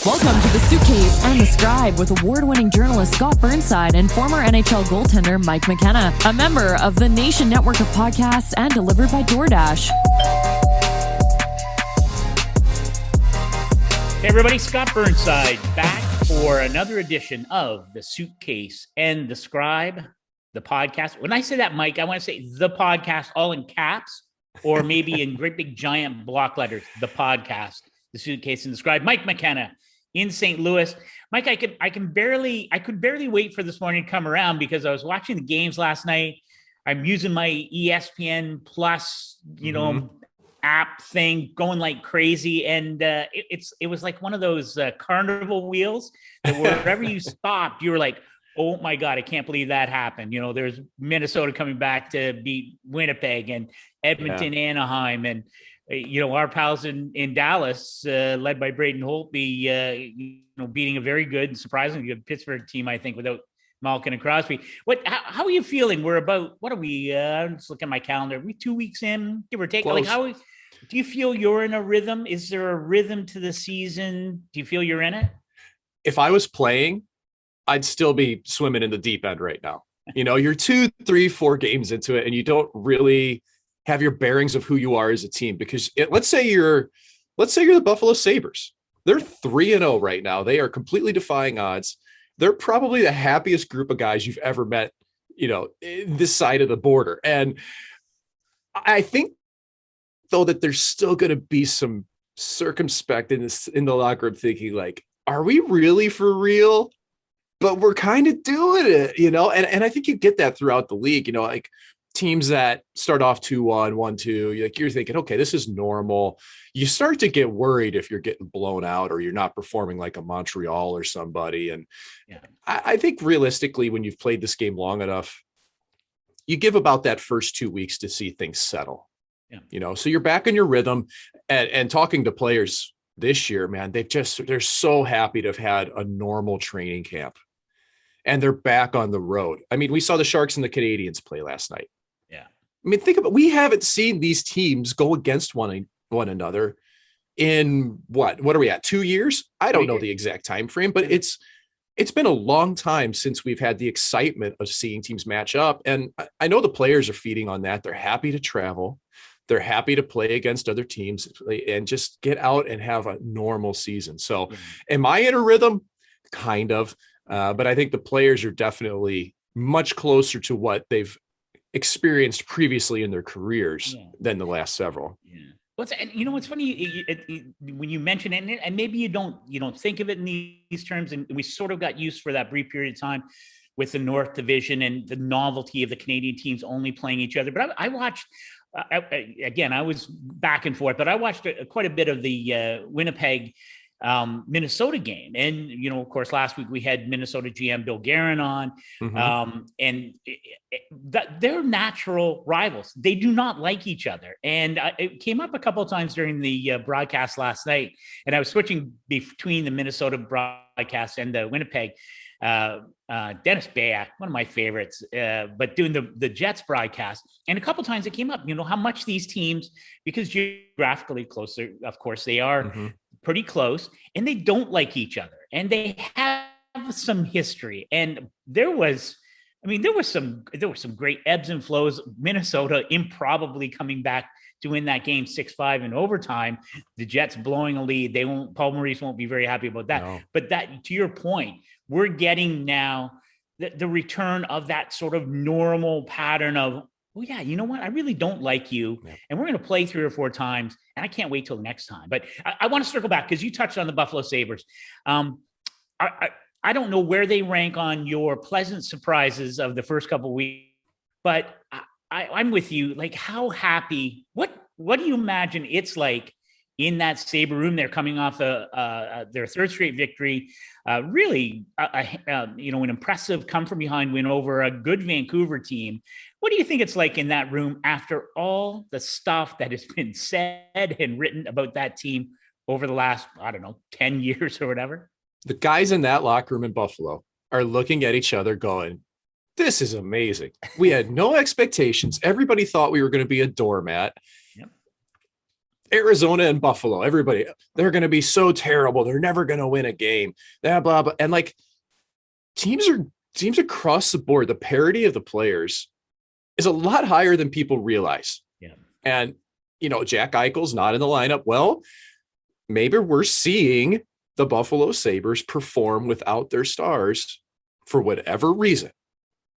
Welcome to the Suitcase and the Scribe with award-winning journalist Scott Burnside and former NHL goaltender Mike McKenna, a member of the Nation Network of podcasts and delivered by DoorDash. Hey everybody, Scott Burnside back for another edition of the Suitcase and the Scribe, the podcast. When I say that, Mike, I want to say the podcast all in caps or maybe in great big giant block letters, the podcast, the Suitcase and the Scribe. Mike McKenna in St. Louis. Mike, I could barely wait for this morning to come around because I was watching the games last night. I'm using my ESPN Plus, app thing going like crazy, and it was like one of those carnival wheels that wherever you stopped, you were like, oh my God, I can't believe that happened. There's Minnesota coming back to beat Winnipeg and Edmonton, Anaheim, and our pals in Dallas, led by Braden Holtby, beating a very good and surprisingly good Pittsburgh team, I think, without Malkin and Crosby. How are you feeling? We're about, what are we? I'm just looking at my calendar. Are we 2 weeks in, give or take? Close. Like, do you feel you're in a rhythm? Is there a rhythm to the season? Do you feel you're in it? If I was playing, I'd still be swimming in the deep end right now. You're 2, 3, 4 games into it, and you don't really have your bearings of who you are as a team. Because let's say you're the Buffalo Sabres. They're 3-0 right now. They are completely defying odds. They're probably the happiest group of guys you've ever met, this side of the border. And I think, though, that there's still going to be some circumspect in the locker room thinking, like, are we really for real? But we're kind of doing it, and I think you get that throughout the league, like teams that start off 2-1, 1-2, you're thinking, okay, this is normal. You start to get worried if you're getting blown out or you're not performing like a Montreal or somebody. And I think realistically, when you've played this game long enough, you give about that first 2 weeks to see things settle. So you're back in your rhythm, and talking to players this year, man, they're so happy to have had a normal training camp, and they're back on the road. I mean, we saw the Sharks and the Canadiens play last night. Yeah. I mean, think about, we haven't seen these teams go against one another in what are we at? 2 years? I don't know the exact time frame, but it's been a long time since we've had the excitement of seeing teams match up. And I know the players are feeding on that. They're happy to travel. They're happy to play against other teams and just get out and have a normal season. So am I in a rhythm? Kind of. But I think the players are definitely much closer to what they've experienced previously in their careers than the last several. Yeah. What's funny when you mention it, and maybe you don't think of it in these terms, and we sort of got used for that brief period of time with the North Division and the novelty of the Canadian teams only playing each other. But I watched. Again, I was back and forth, but I watched quite a bit of the Winnipeg, Minnesota game. And, of course, last week we had Minnesota GM Bill Guerin on, and they're natural rivals. They do not like each other. And it came up a couple of times during the broadcast last night, and I was switching between the Minnesota broadcast and the Winnipeg. Dennis Bayak, one of my favorites, but doing the Jets broadcast. And a couple times it came up, how much these teams, because geographically closer, of course, they are pretty close, and they don't like each other. And they have some history. And there were some great ebbs and flows. Minnesota improbably coming back to win that game 6-5 in overtime. The Jets blowing a lead. Paul Maurice won't be very happy about that. No. But that, to your point, we're getting now the return of that sort of normal pattern of, well, yeah, you know what? I really don't like you. Yeah. And we're going to play 3 or 4 times. And I can't wait till the next time. But I want to circle back because you touched on the Buffalo Sabres. I don't know where they rank on your pleasant surprises of the first couple of weeks, but I'm with you. Like, how happy, what do you imagine it's like in that Sabre room? They're coming off their third straight victory, really, an impressive come from behind win over a good Vancouver team. What do you think it's like in that room after all the stuff that has been said and written about that team over the last, 10 years or whatever? The guys in that locker room in Buffalo are looking at each other going, this is amazing. We had no expectations. Everybody thought we were going to be a doormat. Arizona and Buffalo, everybody, they're going to be so terrible. They're never going to win a game. Blah, blah, blah. And like teams across the board, the parity of the players is a lot higher than people realize. Yeah. And, Jack Eichel's not in the lineup. Well, maybe we're seeing the Buffalo Sabres perform without their stars for whatever reason.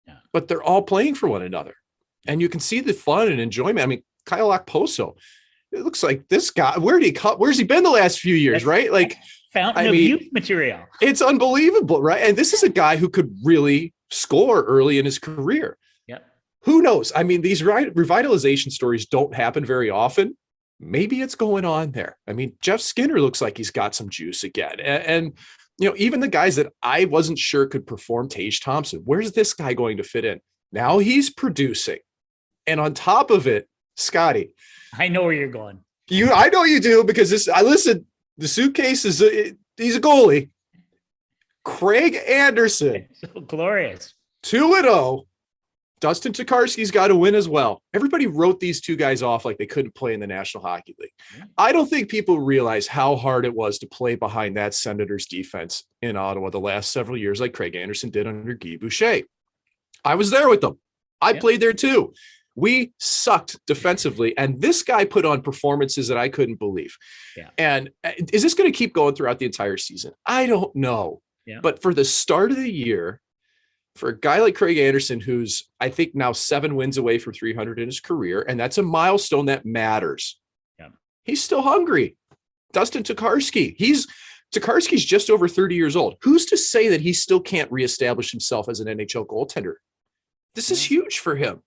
Yeah. But they're all playing for one another. And you can see the fun and enjoyment. I mean, Kyle Okposo, it looks like this guy, where's he been the last few years, right? Like fountain of youth material. It's unbelievable, right? And this is a guy who could really score early in his career. Yep. Who knows? I mean, these revitalization stories don't happen very often. Maybe it's going on there. I mean, Jeff Skinner looks like he's got some juice again. And even the guys that I wasn't sure could perform, Tage Thompson, where's this guy going to fit in? Now he's producing. And on top of it, Scotty. I know where you're going. I know you do, because the Suitcase he's a goalie. Craig Anderson. So glorious. 2-0. Dustin Tokarski's got to win as well. Everybody wrote these two guys off like they couldn't play in the National Hockey League. Yeah. I don't think people realize how hard it was to play behind that Senators defense in Ottawa the last several years, like Craig Anderson did under Guy Boucher. I was there with them. I played there too. We sucked defensively, and this guy put on performances that I couldn't believe. Yeah. And is this going to keep going throughout the entire season? I don't know. Yeah. But for the start of the year, for a guy like Craig Anderson, who's I think now 7 wins away from 300 in his career, and that's a milestone that matters. Yeah. He's still hungry. Dustin Tokarski, Tokarski's just over 30 years old. Who's to say that he still can't reestablish himself as an NHL goaltender? This is huge for him.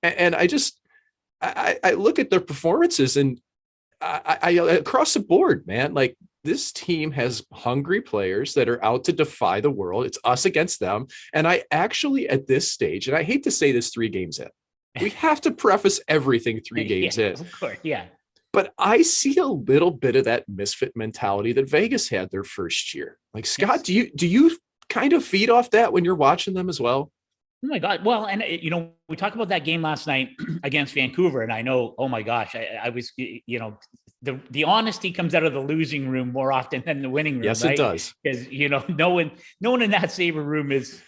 And I look at their performances, and I across the board, man, like this team has hungry players that are out to defy the world. It's us against them. And I actually, at this stage, and I hate to say this 3 games in, we have to preface everything 3 games in. Of course, yeah. But I see a little bit of that misfit mentality that Vegas had their first year. Like, Scott, do you kind of feed off that when you're watching them as well? Oh my God. Well, and we talked about that game last night against Vancouver, and I know, oh my gosh, I was, the honesty comes out of the losing room more often than the winning room. Yes, right? It does. Because, no one in that Sabre room is,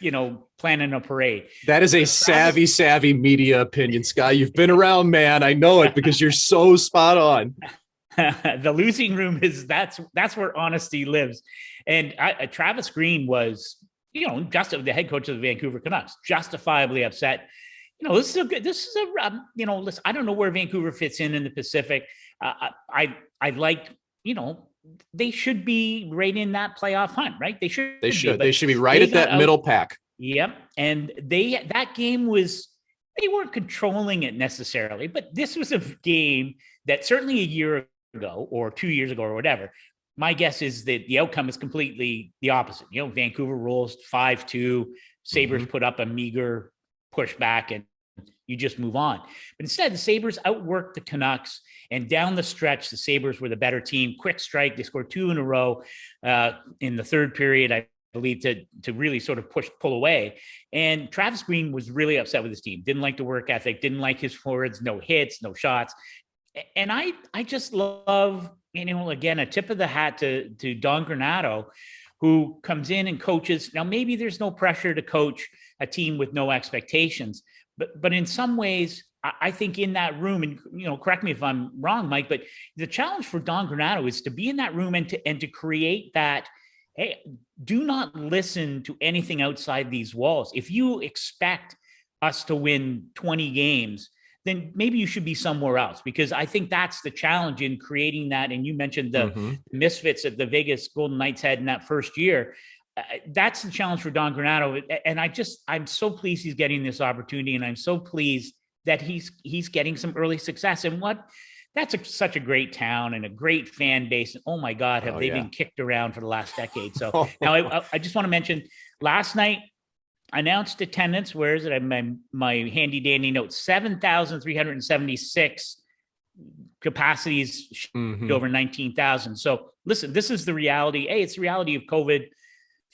planning a parade. That is a savvy media opinion, Scott. You've been around, man. I know it because you're so spot on. The losing room that's where honesty lives. And Travis Green was, just the head coach of the Vancouver Canucks, justifiably upset. Listen, I don't know where Vancouver fits in the Pacific. I like, they should be right in that playoff hunt, right? They should be right at that middle pack. Yep. And that game they weren't controlling it necessarily, but this was a game that certainly a year ago or 2 years ago or whatever, my guess is that the outcome is completely the opposite. Vancouver rolls 5-2, Sabres put up a meager pushback, and you just move on. But instead, the Sabres outworked the Canucks, and down the stretch, the Sabres were the better team. Quick strike, they scored 2 in a row in the third period, I believe, to really sort of pull away. And Travis Green was really upset with his team. Didn't like the work ethic, didn't like his forwards, no hits, no shots. And I just love, again, a tip of the hat to Don Granato, who comes in and coaches. Now, maybe there's no pressure to coach a team with no expectations, but in some ways, I think in that room, and correct me if I'm wrong, Mike, but the challenge for Don Granato is to be in that room and to create that. Hey, do not listen to anything outside these walls. If you expect us to win 20 games, then maybe you should be somewhere else, because I think that's the challenge in creating that. And you mentioned the misfits that the Vegas Golden Knights had in that first year. That's the challenge for Don Granato. And I'm so pleased he's getting this opportunity. And I'm so pleased that he's getting some early success. And that's such a great town and a great fan base. And oh my God, have they been kicked around for the last decade. So now I just want to mention last night, announced attendance. Where is it? I have my handy dandy notes. 7,376 capacities, over 19,000. So listen, this is the reality. Hey, it's the reality of COVID.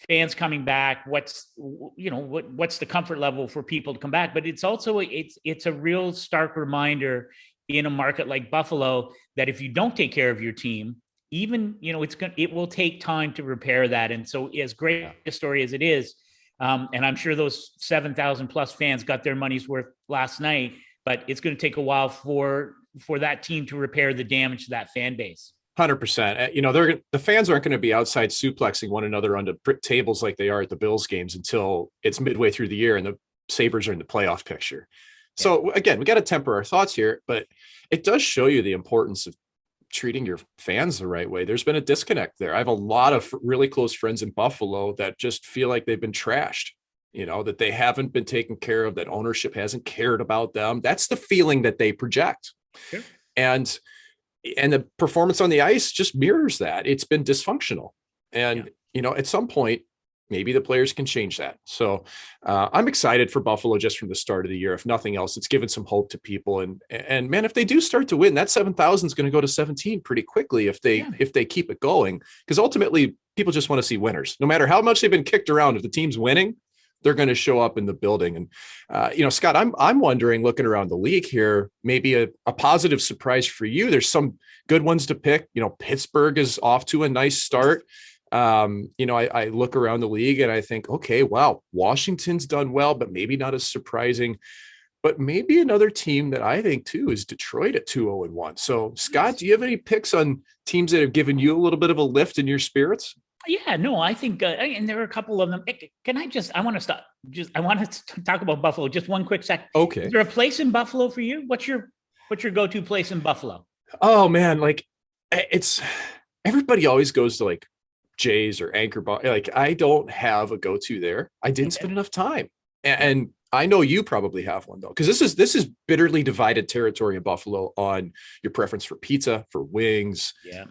Fans coming back. What's the comfort level for people to come back? But it's also it's a real stark reminder in a market like Buffalo that if you don't take care of your team, even, it will take time to repair that. And so as great a story as it is, and I'm sure those 7,000 plus fans got their money's worth last night, but it's going to take a while for that team to repair the damage to that fan base. 100%. The fans aren't going to be outside suplexing one another onto tables like they are at the Bills games until it's midway through the year and the Sabres are in the playoff picture. Yeah. So again, we got to temper our thoughts here, but it does show you the importance of treating your fans the right way. There's been a disconnect there. I have a lot of really close friends in Buffalo that just feel like they've been trashed, that they haven't been taken care of, that ownership hasn't cared about them. That's the feeling that they project. Sure. And the performance on the ice just mirrors that. It's been dysfunctional. And, at some point, maybe the players can change that. So I'm excited for Buffalo just from the start of the year. If nothing else, it's given some hope to people. And man, if they do start to win, that 7,000 is going to go to 17 pretty quickly if they keep it going. Because ultimately, people just want to see winners. No matter how much they've been kicked around, if the team's winning, they're going to show up in the building. And, Scott, I'm wondering, looking around the league here, maybe a positive surprise for you. There's some good ones to pick. Pittsburgh is off to a nice start. I look around the league and I think, okay, wow, Washington's done well, but maybe not as surprising. But maybe another team that I think too is Detroit at 2-0-1. So, Scott, do you have any picks on teams that have given you a little bit of a lift in your spirits? Yeah, no, I think, and there are a couple of them. I want to talk about Buffalo just one quick sec. Okay. Is there a place in Buffalo for you? What's your go-to place in Buffalo? Oh man, it's everybody always goes to Jay's or Anchor Bar. I don't have a go-to there. I didn't spend enough time. And I know you probably have one though, because this is bitterly divided territory in Buffalo on your preference for pizza, for wings. Yeah.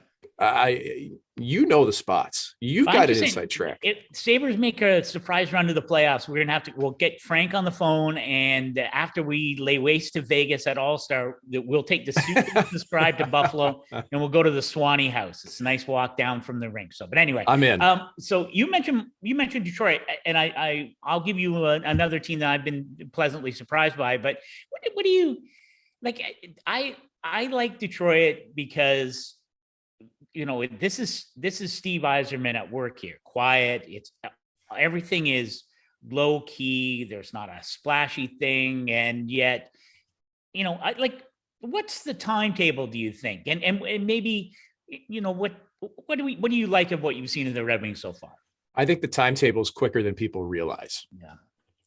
The spots. You've got an inside track. If Sabres make a surprise run to the playoffs, we'll get Frank on the phone, and after we lay waste to Vegas at All-Star, we'll take the Suitcase The Scribe to Buffalo, and we'll go to the Swanee House. It's a nice walk down from the rink. So, but anyway, I'm in. So you mentioned Detroit, and I'll give you another team that I've been pleasantly surprised by. But what do you like? I like Detroit because, this is Steve Yzerman at work here. Quiet. Everything is low key. There's not a splashy thing. And yet, what's the timetable, do you think? And maybe, what do you like of what you've seen in the Red Wings so far? I think the timetable is quicker than people realize. Yeah.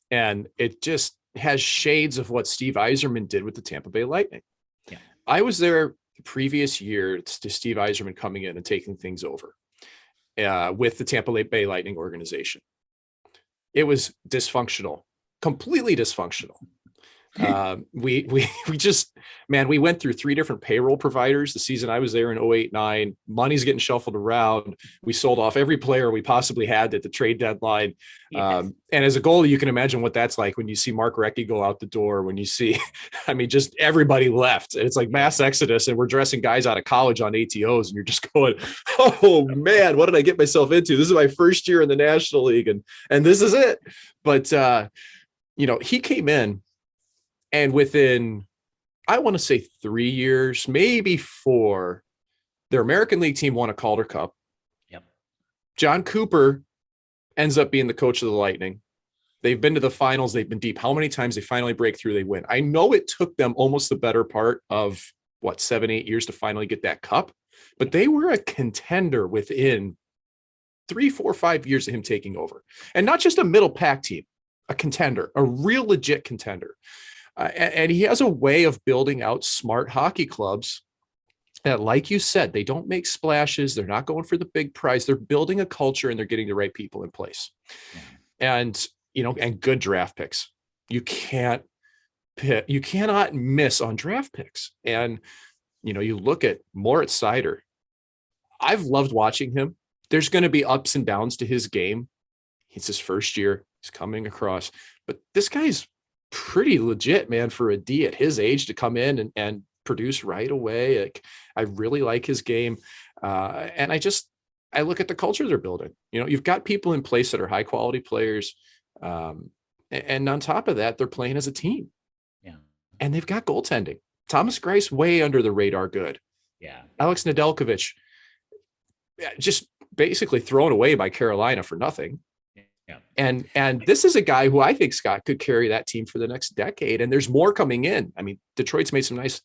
And it just has shades of what Steve Yzerman did with the Tampa Bay Lightning. Yeah. I was there the previous year to Steve Yzerman coming in and taking things over with the Tampa Bay Lightning organization. It was dysfunctional, completely dysfunctional. We went through 3 different payroll providers the season I was there in 08-09. Money's getting shuffled around. We sold off every player we possibly had at the trade deadline. Yes. And as a goalie, you can imagine what that's like when you see Mark Recchi go out the door, when you see, just everybody left. It's like mass exodus, and we're dressing guys out of college on ATOs, and you're just going, oh man, what did I get myself into? This is my first year in the National League, and this is it. But, he came in, and within, I want to say 3 years, maybe 4, their American League team won a Calder Cup. Yep. John Cooper ends up being the coach of the Lightning. They've been to the finals. They've been deep. How many times they finally break through, they win? I know it took them almost the better part of 7-8 years to finally get that cup, but they were a contender within 3, 4, 5 years of him taking over. And not just a middle pack team, a contender, a real legit contender. And he has a way of building out smart hockey clubs that, like you said, they don't make splashes. They're not going for the big prize. They're building a culture, and they're getting the right people in place. Yeah. And good draft picks. You cannot miss on draft picks. And, you look at Moritz Seider. I've loved watching him. There's going to be ups and downs to his game. It's his first year. He's coming across. But this guy's pretty legit, man, for a D at his age to come in and produce right away. I really like his game. And I look at the culture they're building. You've got people in place that are high quality players. And on top of that, they're playing as a team. Yeah. And they've got goaltending. Thomas Greiss, way under the radar good. Yeah. Alex Nedeljkovic, just basically thrown away by Carolina for nothing. Yeah. And this is a guy who I think, Scott, could carry that team for the next decade. And there's more coming in. I mean, Detroit's made some nice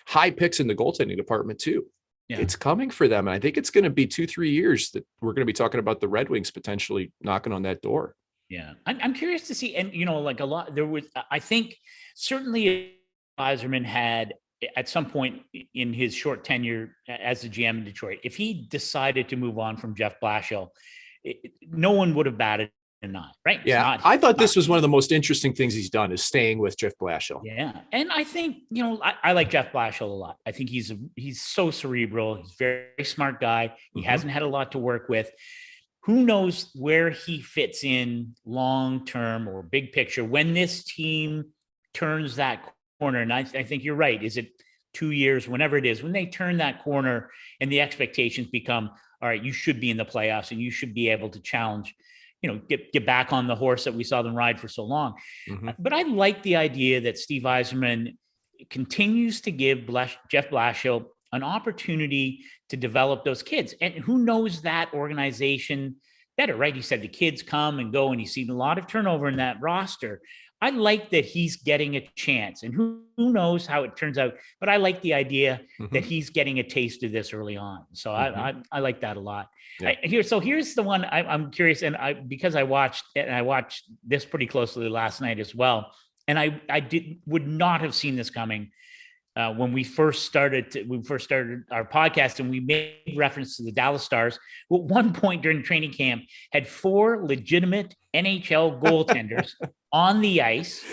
high picks in the goaltending department too. Yeah. It's coming for them. And I think it's going to be 2-3 years that we're going to be talking about the Red Wings potentially knocking on that door. Yeah. I'm curious to see, and like a lot, I think certainly Yzerman had at some point in his short tenure as the GM in Detroit, if he decided to move on from Jeff Blashill, no one would have batted an eye, right? Yeah. I thought this was one of the most interesting things he's done is staying with Jeff Blashill. Yeah. And I think, I like Jeff Blashill a lot. I think he's so cerebral. He's a very smart guy. He hasn't had a lot to work with. Who knows where he fits in long-term or big picture when this team turns that corner. And I think you're right. Is it 2 years, whenever it is, when they turn that corner and the expectations become, all right, you should be in the playoffs and you should be able to challenge, get back on the horse that we saw them ride for so long. But I like the idea that Steve Yzerman continues to give Jeff Blashill an opportunity to develop those kids. And who knows that organization better, right? He said the kids come and go, and he's seen a lot of turnover in that roster. I like that he's getting a chance, and who knows how it turns out, but I like the idea that he's getting a taste of this early on. So I like that a lot. Yeah. Here's the one I'm curious. And because I watched this pretty closely last night as well. And I would not have seen this coming when we first started our podcast, and we made reference to the Dallas Stars, who at one point during training camp had 4 legitimate NHL goaltenders on the ice.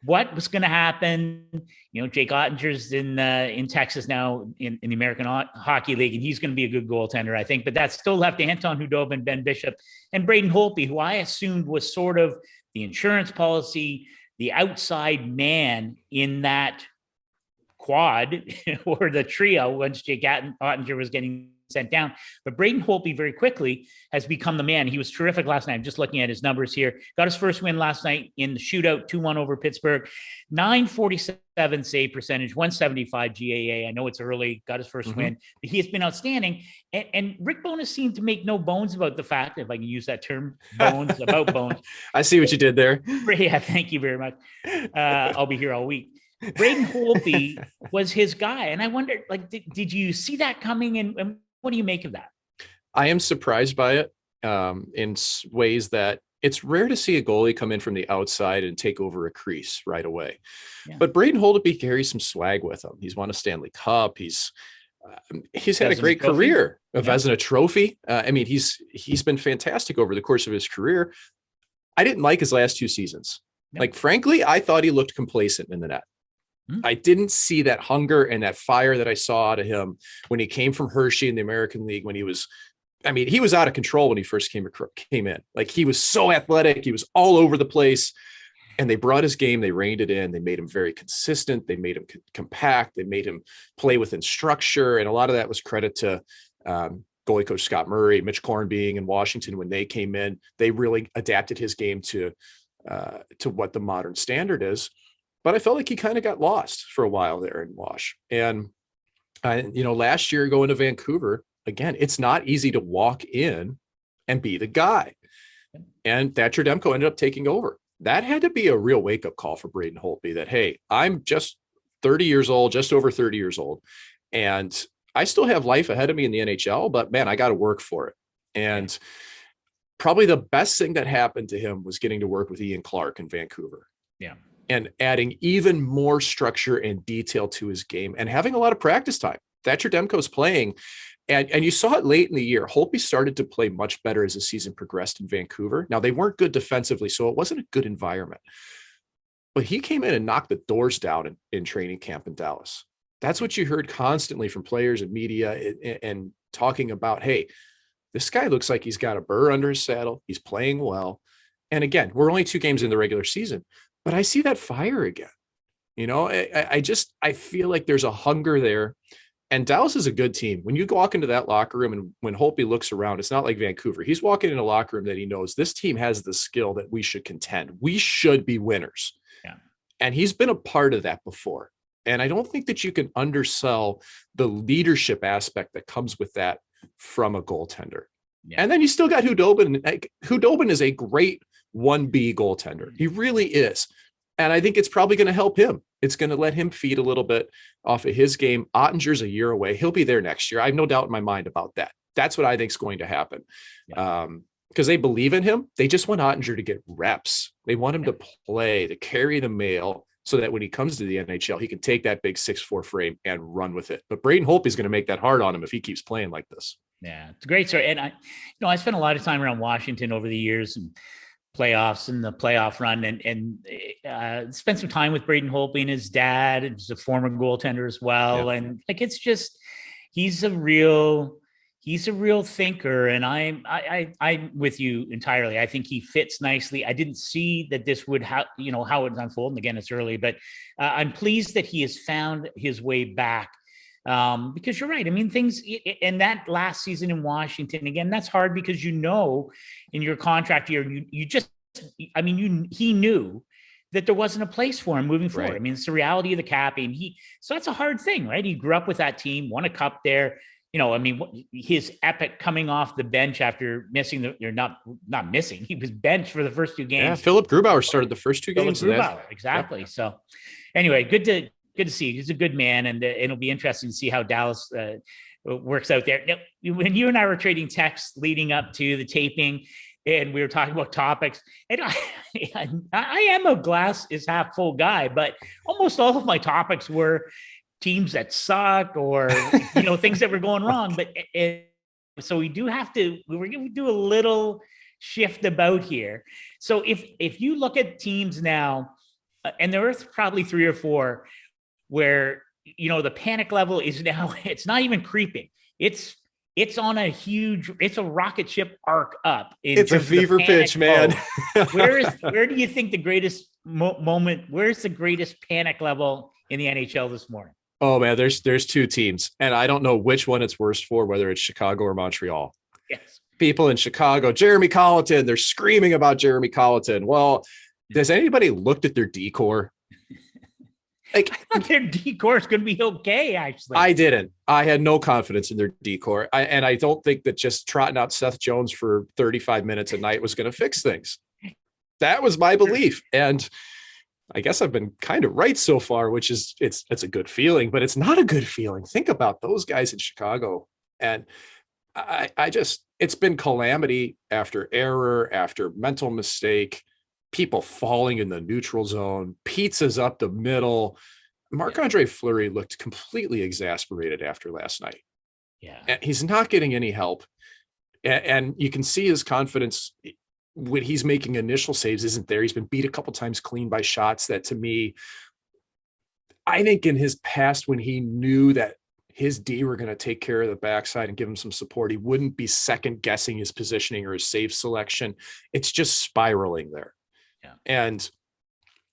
What was going to happen? Jake Ottinger's in Texas now in the American Hockey League, and he's going to be a good goaltender, I think. But that still left Anton Khudobin, Ben Bishop, and Braden Holtby, who I assumed was sort of the insurance policy, the outside man in that quad or the trio once Jake Ottinger was getting sent down. But Braden Holtby very quickly has become the man. He was terrific last night. I'm just looking at his numbers here. Got his first win last night in the shootout, 2-1 over Pittsburgh, 947 save percentage, 175 GAA. I know it's early, got his first win, but he has been outstanding. And Rick Bowness seemed to make no bones about the fact, if I can use that term, bones, about bones. I see what you did there. Yeah, thank you very much. I'll be here all week. Braden Holtby was his guy. And I wondered, did you see that coming? And what do you make of that? I am surprised by it in ways that it's rare to see a goalie come in from the outside and take over a crease right away. Yeah. But Braden Holtby carries some swag with him. He's won a Stanley Cup. He's had a great career. A Vezina Trophy. I mean, he's been fantastic over the course of his career. I didn't like his last 2 seasons. No. Frankly, I thought he looked complacent in the net. I didn't see that hunger and that fire that I saw out of him when he came from Hershey in the American League, when he was out of control when he first came in. He was so athletic. He was all over the place, and they brought his game. They reined it in. They made him very consistent. They made him compact. They made him play within structure. And a lot of that was credit to goalie coach Scott Murray, Mitch Korn being in Washington. When they came in, they really adapted his game to what the modern standard is. But I felt like he kind of got lost for a while there in Wash. And, last year going to Vancouver, again, it's not easy to walk in and be the guy. And Thatcher Demko ended up taking over. That had to be a real wake-up call for Braden Holtby that, hey, I'm just 30 years old, just over 30 years old, and I still have life ahead of me in the NHL, but, man, I got to work for it. And probably the best thing that happened to him was getting to work with Ian Clark in Vancouver. Yeah. And adding even more structure and detail to his game and having a lot of practice time. Thatcher Demko's playing. And you saw it late in the year. Holtby started to play much better as the season progressed in Vancouver. Now, they weren't good defensively, so it wasn't a good environment. But he came in and knocked the doors down in training camp in Dallas. That's what you heard constantly from players and media and talking about, hey, this guy looks like he's got a burr under his saddle. He's playing well. And again, we're only 2 games in the regular season. But I see that fire again. I feel like there's a hunger there. And Dallas is a good team. When you walk into that locker room and when Holtby looks around, it's not like Vancouver. He's walking in a locker room that he knows this team has the skill that we should contend. We should be winners. Yeah. And he's been a part of that before. And I don't think that you can undersell the leadership aspect that comes with that from a goaltender. Yeah. And then you still got Hudobin. Hudobin is a great 1B goaltender. He really is. And I think it's probably going to help him. It's going to let him feed a little bit off of his game. Ottinger's a year away. He'll be there next year. I have no doubt in my mind about that. That's what I think is going to happen. Yeah. Because they believe in him. They just want Ottinger to get reps. They want him to play, to carry the mail, so that when he comes to the NHL, he can take that big 6'4" frame and run with it. But Braden Holtby is going to make that hard on him if he keeps playing like this. Yeah, it's a great story. And I spent a lot of time around Washington over the years and playoffs and the playoff run, and spent some time with Braden Holtby and his dad. He's a former goaltender as well. Yeah. And like, it's just, he's a real thinker. And I'm with you entirely. I think he fits nicely. I didn't see that this would how it would unfold. And again, it's early, but I'm pleased that he has found his way back. Because you're right. I mean, things in that last season in Washington, again, that's hard because, in your contract year, he knew that there wasn't a place for him moving forward. Right. I mean, it's the reality of the cap, and so that's a hard thing, right? He grew up with that team, won a cup there. His epic coming off the bench after missing not missing. He was benched for the first 2 games. Yeah, Philip Grubauer started the first 2 games. Exactly. Yeah. So anyway, good to see. He's a good man, and it'll be interesting to see how Dallas works out there. Now, when you and I were trading texts leading up to the taping, and we were talking about topics, and I am a glass is half full guy, but almost all of my topics were teams that suck or things that were going wrong. But so we're going to do a little shift about here. So if you look at teams now, and there are probably 3 or 4 where the panic level is now, it's not even creeping, it's on it's a rocket ship arc up. It's a fever pitch, man. Where do you think the greatest moment, where's the greatest panic level in the NHL this morning? Oh man, there's 2 teams, and I don't know which one it's worst for, whether it's Chicago or Montreal. Yes. People in Chicago, Jeremy Colleton, they're screaming about Jeremy Colleton. Well, has anybody looked at their decor? Like, I thought their decor is going to be okay, actually. I didn't. I had no confidence in their decor. And I don't think that just trotting out Seth Jones for 35 minutes a night was going to fix things. That was my belief. And I guess I've been kind of right so far, which is it's a good feeling, but it's not a good feeling. Think about those guys in Chicago. And it's been calamity after error, after mental mistake, people falling in the neutral zone, pizzas up the middle. Marc-Andre Fleury looked completely exasperated after last night. Yeah. And he's not getting any help. And you can see his confidence when he's making initial saves isn't there. He's been beat a couple times clean by shots that, to me, I think in his past, when he knew that his D were going to take care of the backside and give him some support, he wouldn't be second guessing his positioning or his save selection. It's just spiraling there. Yeah. And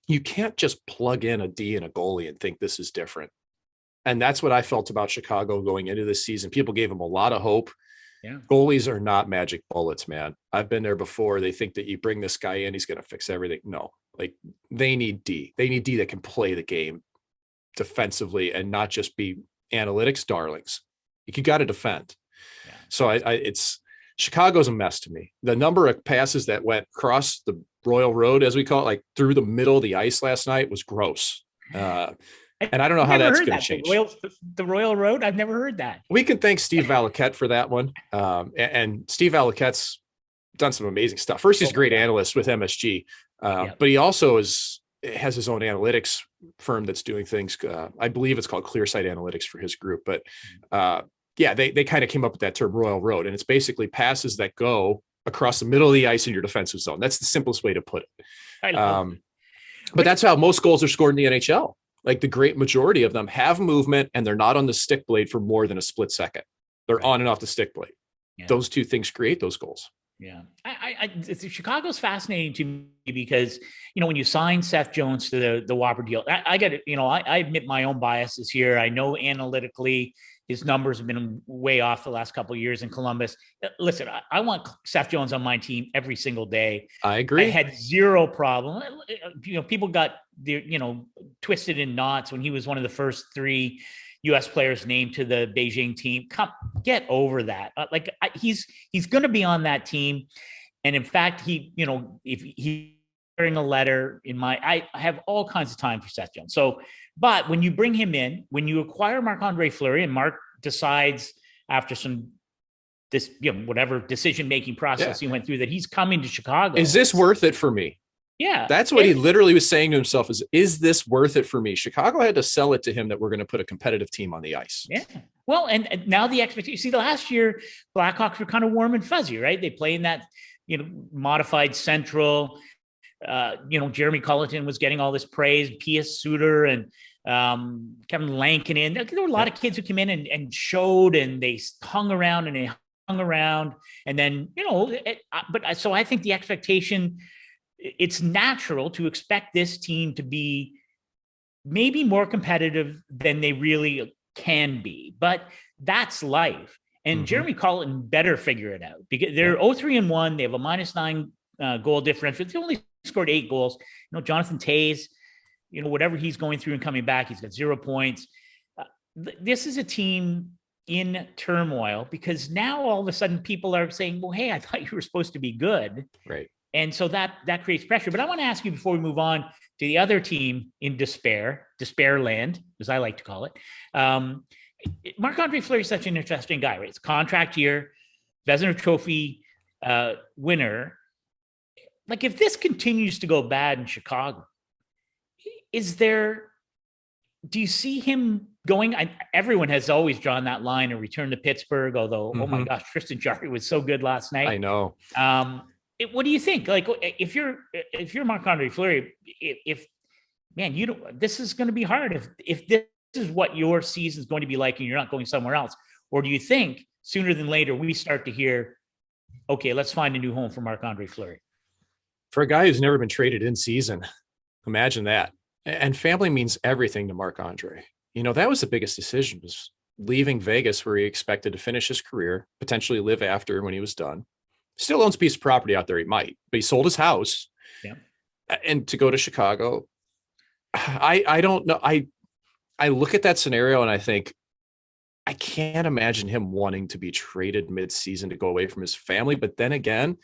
you can't just plug in a D and a goalie and think this is different. And that's what I felt about Chicago going into this season. People gave him a lot of hope. Yeah. Goalies are not magic bullets, man. I've been there before. They think that you bring this guy in, he's going to fix everything. No, like they need D. They need D that can play the game defensively and not just be analytics darlings. You got to defend. Yeah. So it's Chicago's a mess to me. The number of passes that went across the Royal Road, as we call it, like through the middle of the ice last night, was gross. And I don't know how that's going to change. The Royal Road? I've never heard that. We can thank Steve Valiquette for that one. And Steve Valiquette's done some amazing stuff. First, he's a great analyst with MSG, but he also has his own analytics firm that's doing things. I believe it's called Clearsight Analytics for his group. But they kind of came up with that term Royal Road. And it's basically passes that go across the middle of the ice in your defensive zone. That's the simplest way to put it. But that's how most goals are scored in the NHL. Like the great majority of them have movement and they're not on the stick blade for more than a split second. They're on and off the stick blade. Yeah. Those two things create those goals. Yeah. Chicago's fascinating to me because, when you sign Seth Jones to the Whopper deal, I get it. I admit my own biases here. I know analytically His numbers have been way off the last couple of years in Columbus. Listen, I want Seth Jones on my team every single day. I agree. I had zero problem. People got twisted in knots when he was one of the first 3 U.S. players named to the Beijing team. Come, get over that. He's going to be on that team. And in fact, if he's wearing a letter I have all kinds of time for Seth Jones. So, but when you bring him in, when you acquire Marc-Andre Fleury, and Marc decides after whatever decision-making process he went through that he's coming to Chicago. Is this worth it for me? Yeah. That's what he literally was saying to himself is this worth it for me? Chicago had to sell it to him that we're going to put a competitive team on the ice. Yeah. Well, and now the expectation, see, the last year, Blackhawks were kind of warm and fuzzy, right? They play in that, modified central, Jeremy Colleton was getting all this praise, Pius Suter and Kevin Lankinen. There were a lot of kids who came in and showed, and they hung around. And then, so I think the expectation, it's natural to expect this team to be maybe more competitive than they really can be, but that's life. And Jeremy Colleton better figure it out, because they're 0-3-1. They have a -9 goal differential. They only scored 8 goals. Jonathan Toews, whatever he's going through and coming back, he's got 0 points. This is a team in turmoil, because now all of a sudden people are saying, well, hey, I thought you were supposed to be good. Right. And so that creates pressure. But I want to ask you, before we move on to the other team in despair land, as I like to call it, Marc-Andre Fleury is such an interesting guy, right? It's a contract year, Vezina Trophy winner. Like, if this continues to go bad in Chicago, do you see him going? Everyone has always drawn that line and return to Pittsburgh, although, oh my gosh, Tristan Jarry was so good last night. I know. What do you think? Like, if you're Marc-Andre Fleury, this is going to be hard. If this is what your season is going to be like and you're not going somewhere else, or do you think sooner than later we start to hear, okay, let's find a new home for Marc-Andre Fleury? For a guy who's never been traded in season, imagine that. And family means everything to Marc-Andre. That was the biggest decision, was leaving Vegas, where he expected to finish his career, potentially live after when he was done. Still owns a piece of property out there. He might, but he sold his house. Yeah. And to go to Chicago, I don't know. I look at that scenario and I think, I can't imagine him wanting to be traded mid-season to go away from his family. But then again,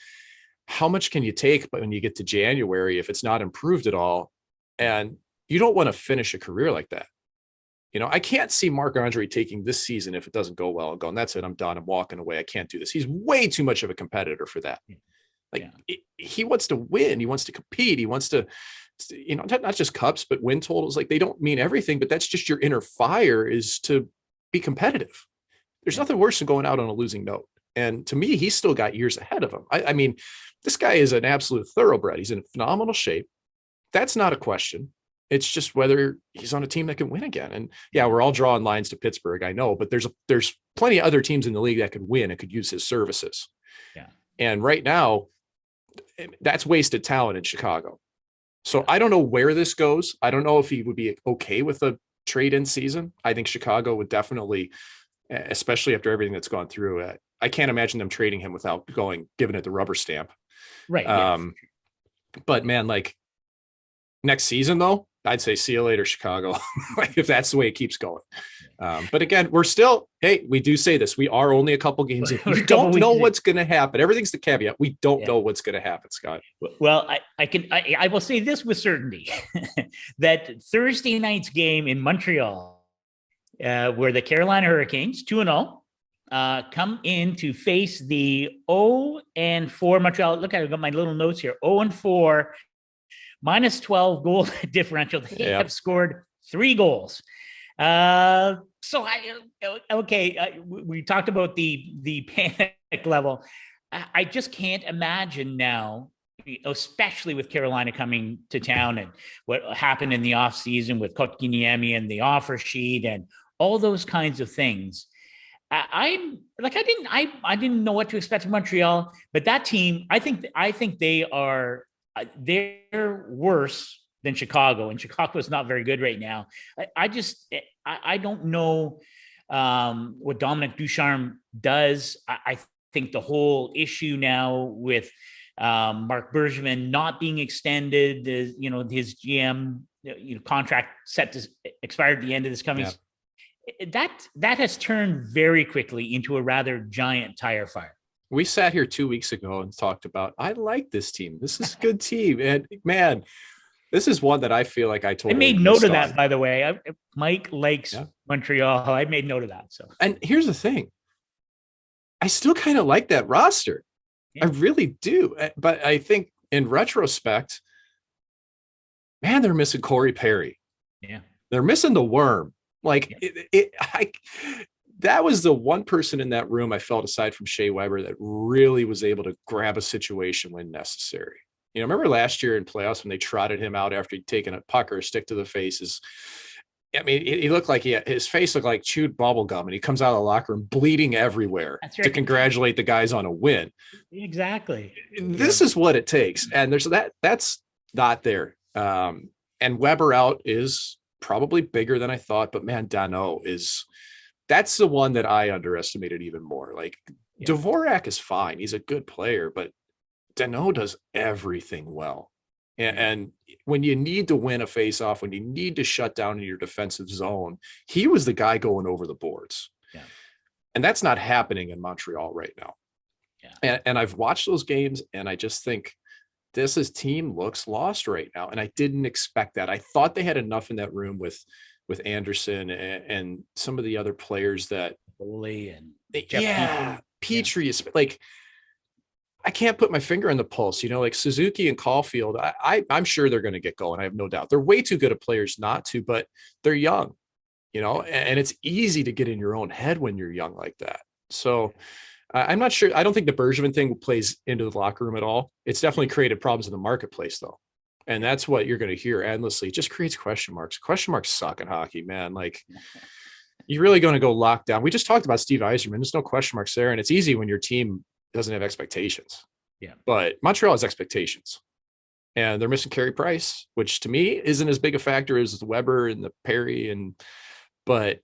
how much can you take when you get to January if it's not improved at all? And you don't want to finish a career like that. I can't see Marc-Andre taking this season if it doesn't go well and going, that's it, I'm done, I'm walking away, I can't do this. He's way too much of a competitor for that. He wants to win, he wants to compete, he wants to, not just cups, but win totals. Like, they don't mean everything, but that's just your inner fire, is to be competitive. There's nothing worse than going out on a losing note. And to me, he's still got years ahead of him. I mean, this guy is an absolute thoroughbred. He's in phenomenal shape. That's not a question. It's just whether he's on a team that can win again. And yeah, we're all drawing lines to Pittsburgh, I know, but there's plenty of other teams in the league that could win and could use his services. Yeah. And right now, that's wasted talent in Chicago. So I don't know where this goes. I don't know if he would be okay with a trade-in season. I think Chicago would definitely, especially after everything that's gone through. I can't imagine them trading him without giving it the rubber stamp. Right. But man, like, next season though, I'd say see you later, Chicago, if that's the way it keeps going. But again, we do say this, we are only a couple games in. We don't know what's going to happen. Everything's the caveat. We don't know what's going to happen, Scott. Well, I will say this with certainty, that Thursday night's game in Montreal, where the Carolina Hurricanes, 2-0, come in to face the 0-4 Montreal. Look, I've got my little notes here. 0-4, -12 goal differential. They have scored 3 goals. So we talked about the panic level. I just can't imagine now, especially with Carolina coming to town and what happened in the offseason with Kotkaniemi and the offer sheet and all those kinds of things. I didn't know what to expect from Montreal, but that team, I think they're worse than Chicago, and Chicago is not very good right now. I don't know. what Dominic Ducharme does. I think the whole issue now with Marc Bergevin not being extended, his GM contract set to expire at the end of this coming that has turned very quickly into a rather giant tire fire. We sat here 2 weeks ago and talked about, I like this team. This is a good team. And man, this is one that I feel like I made note of that, by the way. Mike likes Montreal. I made note of that. So, and here's the thing. I still kind of like that roster. Yeah. I really do. But I think in retrospect, man, they're missing Corey Perry. Yeah. They're missing the worm. Like that was the one person in that room I felt, aside from Shea Weber, that really was able to grab a situation when necessary. Remember last year in playoffs when they trotted him out after he'd taken a puck or a stick to the faces? I mean, he looked like his face looked like chewed bubble gum, and he comes out of the locker room bleeding everywhere to congratulate the guys on a win. Exactly. This is what it takes, and that's not there. And Weber out is probably bigger than I thought, but man, Danault that's the one that I underestimated even more. Like Dvorak is fine. He's a good player, but Danault does everything well. And when you need to win a faceoff, when you need to shut down in your defensive zone, he was the guy going over the boards. Yeah. And that's not happening in Montreal right now. Yeah. And I've watched those games, and I just think this team looks lost right now. And I didn't expect that. I thought they had enough in that room with Anderson and some of the other players that Foley and Petrie is like, I can't put my finger on the pulse, like Suzuki and Caulfield. I'm sure they're going to get going. I have no doubt. They're way too good of players not to, but they're young, and it's easy to get in your own head when you're young like that. So I'm not sure. I don't think the Bergevin thing plays into the locker room at all. It's definitely created problems in the marketplace, though. And that's what you're going to hear endlessly. It just creates question marks. Question marks suck in hockey, man. Like, you're really going to go locked down. We just talked about Steve Yzerman. There's no question marks there. And it's easy when your team doesn't have expectations. Yeah. But Montreal has expectations. And they're missing Carey Price, which to me isn't as big a factor as the Weber and the Perry. But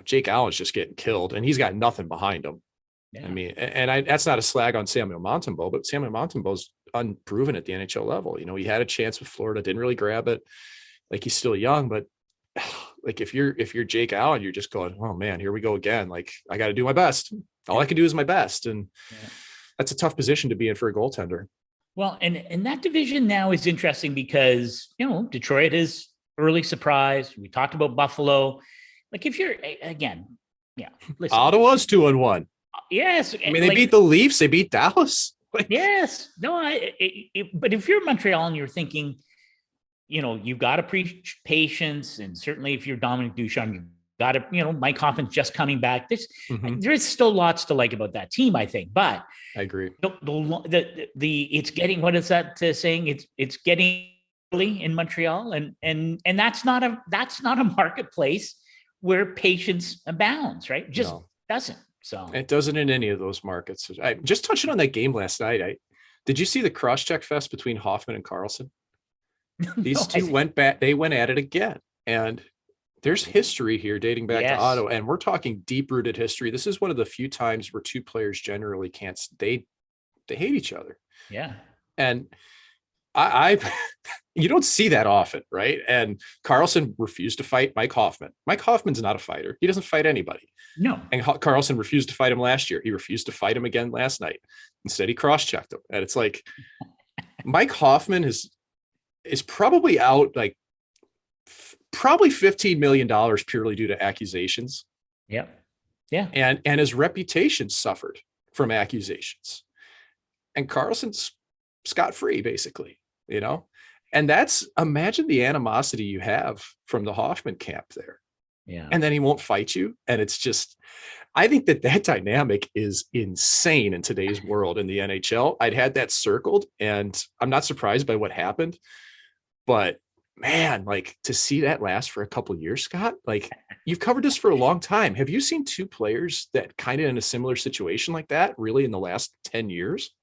Jake Allen's just getting killed, and he's got nothing behind him. Yeah. I mean, that's not a slag on Samuel Montembeault, but Samuel Montembeault's unproven at the NHL level. He had a chance with Florida, didn't really grab it. Like, he's still young, but like if you're Jake Allen, you're just going, oh man, here we go again. Like, I got to do my best. All I can do is my best. And that's a tough position to be in for a goaltender. Well, and that division now is interesting because, Detroit is early surprise. We talked about Buffalo. Like, if you're again, listen, Ottawa's 2-1. Yes. I mean, they beat the Leafs. They beat Dallas. Yes. No, but if you're Montreal and you're thinking, you've got to preach patience. And certainly if you're Dominic Ducharme, you've got to, Mike Hoffman's just coming back. There's still lots to like about that team, I think. But I agree. It's getting, what is that saying? It's getting early in Montreal. And that's not a marketplace where patience abounds, right? Just doesn't. So it doesn't in any of those markets. I just touching on that game last night. Did you see the cross-check fest between Hoffman and Karlsson? These two went back. They went at it again, and there's history here dating back to Ottawa, and we're talking deep-rooted history. This is one of the few times where two players generally can't. They hate each other. Yeah, and I you don't see that often, right? And Karlsson refused to fight Mike Hoffman. Mike Hoffman's not a fighter. He doesn't fight anybody. No. And Karlsson refused to fight him last year. He refused to fight him again last night. Instead, he cross-checked him. And it's like, Mike Hoffman is probably out like probably $15 million purely due to accusations. Yeah. Yeah. And his reputation suffered from accusations. And Karlsson's scot-free, basically, and imagine the animosity you have from the Hoffman camp there. Yeah. And then he won't fight you. And it's just, I think that dynamic is insane in today's world in the NHL. I'd had that circled, and I'm not surprised by what happened, but man, like, to see that last for a couple of years, Scott, like, you've covered this for a long time. Have you seen two players that kind of in a similar situation like that really in the last 10 years?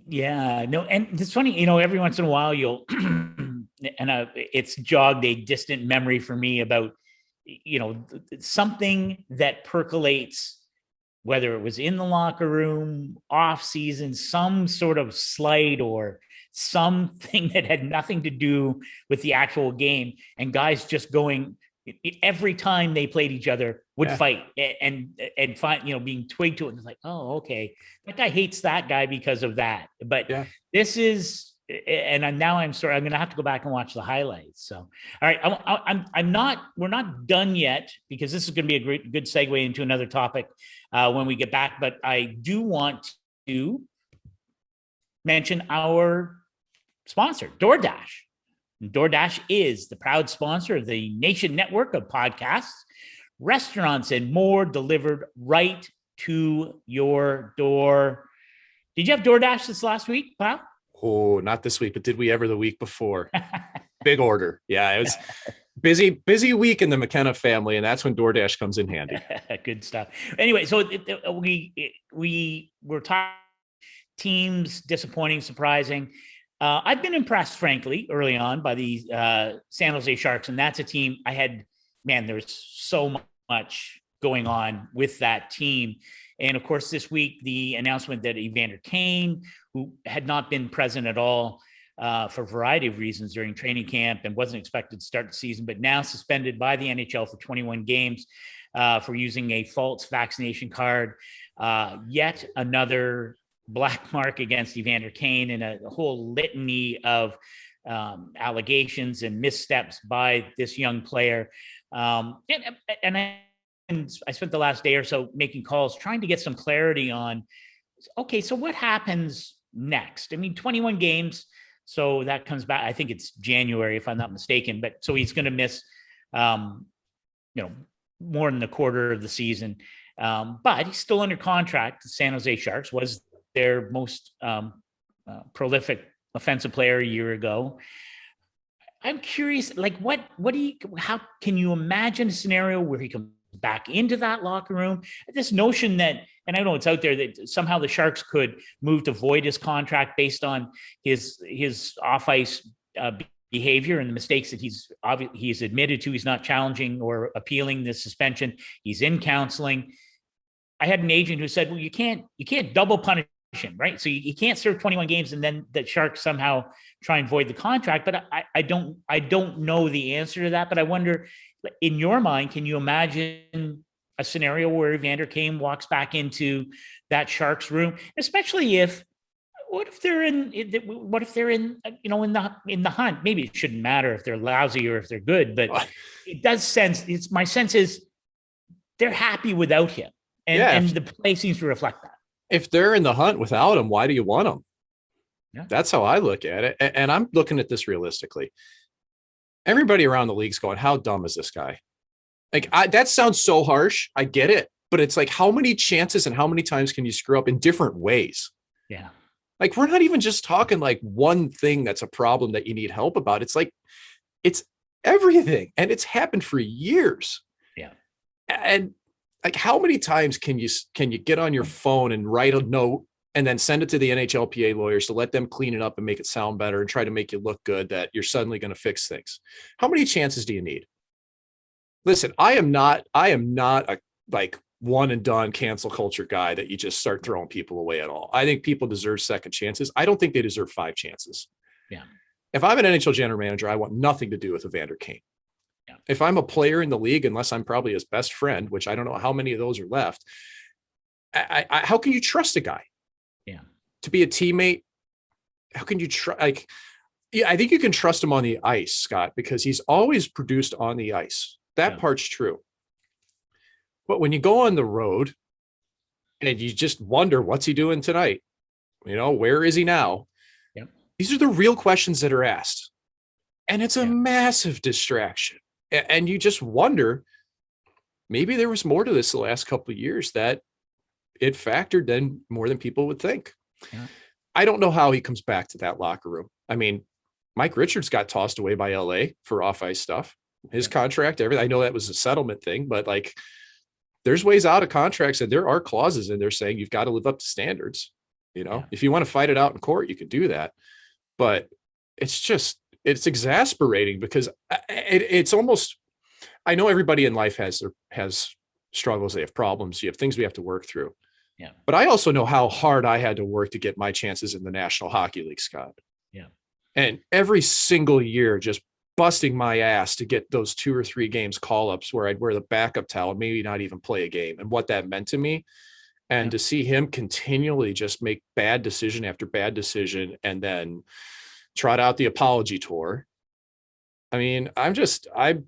Yeah, no. And it's funny, every once in a while you'll, and it's jogged a distant memory for me about, something that percolates, whether it was in the locker room, off season, some sort of slight or something that had nothing to do with the actual game, and guys just going every time they played each other would fight and find, being twigged to it. And it's like, oh, okay, that guy hates that guy because of that. But this is, and now I'm sorry, I'm going to have to go back and watch the highlights. So, all right, we're not done yet, because this is going to be a good segue into another topic when we get back. But I do want to mention our sponsor, DoorDash. DoorDash is the proud sponsor of the Nation Network of podcasts, restaurants, and more delivered right to your door. Did you have DoorDash this last week, pal? Oh, not this week, but did we ever the week before? Big order. Yeah, it was busy week in the McKenna family, and that's when DoorDash comes in handy. Good stuff. Anyway, so we were talking teams disappointing, surprising. I've been impressed, frankly, early on by the San Jose Sharks, and that's a team there's so much going on with that team. And of course, this week, the announcement that Evander Kane, who had not been present at all for a variety of reasons during training camp and wasn't expected to start the season, but now suspended by the NHL for 21 games for using a false vaccination card. Yet another black mark against Evander Kane, and a whole litany of allegations and missteps by this young player. And I spent the last day or so making calls, trying to get some clarity on, okay, so what happens next? I mean, 21 games. So that comes back, I think it's January, if I'm not mistaken, but so he's going to miss, more than a quarter of the season. But he's still under contract. The San Jose Sharks was their most prolific offensive player a year ago. I'm curious, how can you imagine a scenario where he comes back into that locker room? This notion that, and I know it's out there, that somehow the Sharks could move to void his contract based on his off-ice behavior and the mistakes that he's admitted to. He's not challenging or appealing the suspension. He's in counseling. I had an agent who said, well, you can't double punish him, right? So you can't serve 21 games and then the Sharks somehow try and void the contract. But I don't know the answer to that. But I wonder, in your mind, can you imagine a scenario where Evander Kane walks back into that Sharks room, especially what if they're in the hunt? Maybe it shouldn't matter if they're lousy or if they're good, but it does sense. My sense is they're happy without him, and the play seems to reflect that. If they're in the hunt without him, why do you want him? Yeah. That's how I look at it. And I'm looking at this realistically. Everybody around the league's going, how dumb is this guy? That sounds so harsh. I get it. But it's like, how many chances and how many times can you screw up in different ways? Yeah. We're not even just talking one thing that's a problem that you need help about. It's it's everything. And it's happened for years. Yeah. And how many times can you get on your phone and write a note and then send it to the NHLPA lawyers to let them clean it up and make it sound better and try to make you look good that you're suddenly going to fix things? How many chances do you need? Listen, I am not a one and done cancel culture guy that you just start throwing people away at all. I think people deserve second chances. I don't think they deserve 5 chances. Yeah. If I'm an NHL general manager, I want nothing to do with Evander Kane. Yeah. If I'm a player in the league, unless I'm probably his best friend, which I don't know how many of those are left, how can you trust a guy? Yeah. To be a teammate, how can you trust? I think you can trust him on the ice, Scott, because he's always produced on the ice. That part's true. But when you go on the road and you just wonder, what's he doing tonight? Where is he now? Yep. These are the real questions that are asked. And it's a massive distraction. And you just wonder, maybe there was more to this the last couple of years that it factored in more than people would think. Yeah. I don't know how he comes back to that locker room. I mean, Mike Richards got tossed away by LA for off-ice stuff. His contract, everything. I know that was a settlement thing, but there's ways out of contracts and there are clauses in there saying you've got to live up to standards. If you want to fight it out in court, you can do that. But it's exasperating because it's almost, I know everybody in life has struggles. They have problems. You have things we have to work through. Yeah. But I also know how hard I had to work to get my chances in the National Hockey League, Scott. Yeah. And every single year, just busting my ass to get those 2 or 3 games call-ups where I'd wear the backup towel, maybe not even play a game, and what that meant to me. And to see him continually just make bad decision after bad decision and then trot out the apology tour. I mean, I'm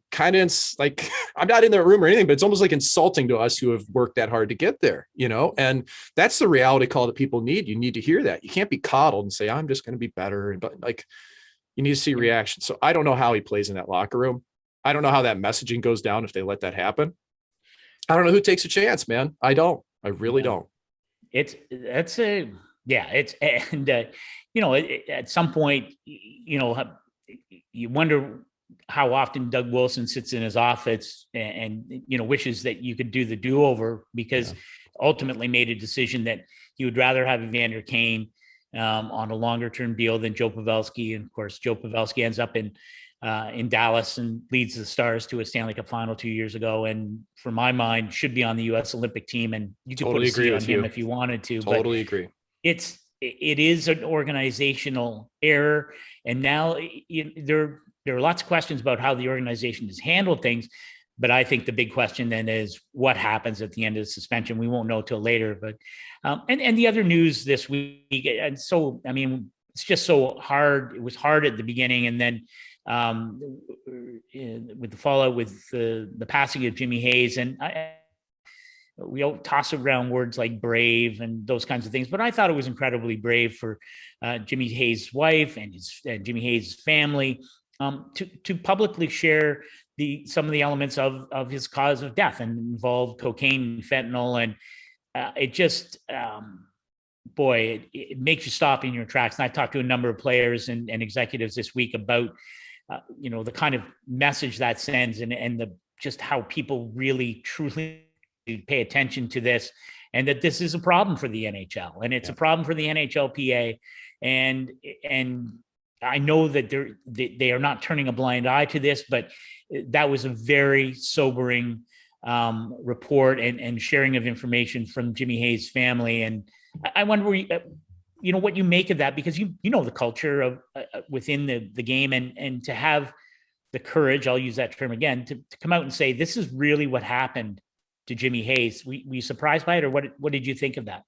kind of like, I'm not in that room or anything, but it's almost like insulting to us who have worked that hard to get there, and that's the reality call that people need. You need to hear that. You can't be coddled and say, I'm just going to be better. But like, you need to see reaction. So I don't know how he plays in that locker room. I don't know how that messaging goes down if they let that happen. I don't know who takes a chance, man. I really don't. At some point, you wonder how often Doug Wilson sits in his office and wishes that you could do the do-over, because ultimately made a decision that he would rather have Evander Kane on a longer-term deal than Joe Pavelski. And of course, Joe Pavelski ends up in Dallas and leads the Stars to a Stanley Cup final 2 years ago. And for my mind, should be on the U.S. Olympic team. And you could totally put a agree C on with him you if you wanted to. Totally agree. It is an organizational error. And now there are lots of questions about how the organization has handled things. But I think the big question then is what happens at the end of the suspension. We won't know till later. But and the other news this week, and so I mean, it's just so hard. It was hard at the beginning, and then with the fallout with the passing of Jimmy Hayes, and we all toss around words like brave and those kinds of things, but I thought it was incredibly brave for Jimmy Hayes' wife and Jimmy Hayes' family to publicly share some of the elements of his cause of death, and involved cocaine and fentanyl, and it just it makes you stop in your tracks. And I talked to a number of players and executives this week about the kind of message that sends, and just how people really truly pay attention to this, and that this is a problem for the NHL, and it's a problem for the NHLPA, and I know that they are not turning a blind eye to this, but that was a very sobering report and sharing of information from Jimmy Hayes' family. And I wonder what you make of that, because you know the culture of within the game, and to have the courage, I'll use that term again, to come out and say this is really what happened to Jimmy Hayes. Were you surprised by it, or what did you think of that?